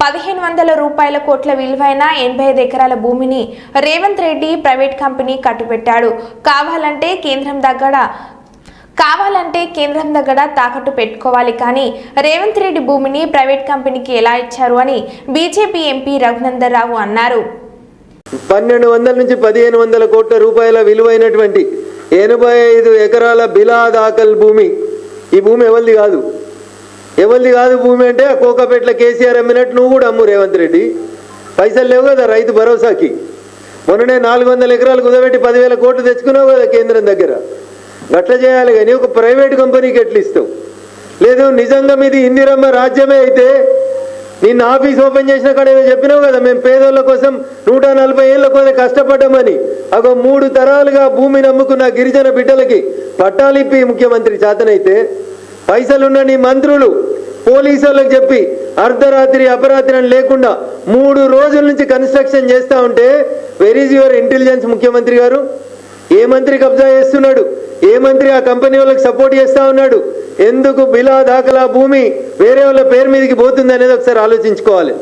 1500 రూపాయల కోట్ల విలువైన 85 ఎకరాల భూమిని రేవంత్ రెడ్డి ప్రైవేట్ కంపెనీ కట్టుబెట్టాడు. కావాలంటే కేంద్రం దగ్గర తాకట్టు పెట్టుకోవాలి, కానీ రేవంత్ రెడ్డి భూమిని ప్రైవేట్ కంపెనీకి ఎలా ఇచ్చారు అని బీజేపీ ఎంపీ రఘునందన్ రావు అన్నారు. 1200 నుంచి 1500 కోట్ల రూపాయల విలువైనటువంటి 85 ఎకరాల బిలా దాఖల్ భూమి. ఈ భూమి ఎవరిది కాదు. భూమి అంటే ఆ కోకాపేటలో కేసీఆర్ అమ్మినట్టు నువ్వు కూడా అమ్ము రేవంత్ రెడ్డి. పైసలు లేవు కదా రైతు భరోసాకి. మొన్ననే 400 ఎకరాలు కుదబెట్టి 10,000 కోట్లు తెచ్చుకున్నావు కదా కేంద్రం దగ్గర. అట్లా చేయాలి కానీ ఒక ప్రైవేట్ కంపెనీకి ఎట్లా ఇస్తావు? లేదు నిజంగా మీది ఇందిరమ్మ రాజ్యమే అయితే నిన్న ఆఫీస్ ఓపెన్ చేసిన కాడ ఏదో చెప్పినావు కదా, మేము పేదోళ్ళ కోసం 140 ఏళ్ళ కోసం కష్టపడ్డామని. అగో 3 తరాలుగా భూమిని నమ్ముకున్న గిరిజన బిడ్డలకి పట్టాలిప్పి ముఖ్యమంత్రి చేతనైతే పైసలున్న నీ మంత్రులు పోలీసులకు చెప్పి అర్ధరాత్రి అపరాత్రి అని లేకుండా 3 రోజుల నుంచి కన్స్ట్రక్షన్ చేస్తూ ఉంటే వెర్ ఈజ్ యువర్ ఇంటెలిజెన్స్ ముఖ్యమంత్రి గారు? ఏ మంత్రి కబ్జా చేస్తున్నాడు? ఏ మంత్రి ఆ కంపెనీ వాళ్ళకి సపోర్ట్ చేస్తూ ఉన్నాడు? ఎందుకు బిలా దాఖలా భూమి వేరే వాళ్ళ పేరు మీదకి పోతుంది అనేది ఒకసారి ఆలోచించుకోవాలి.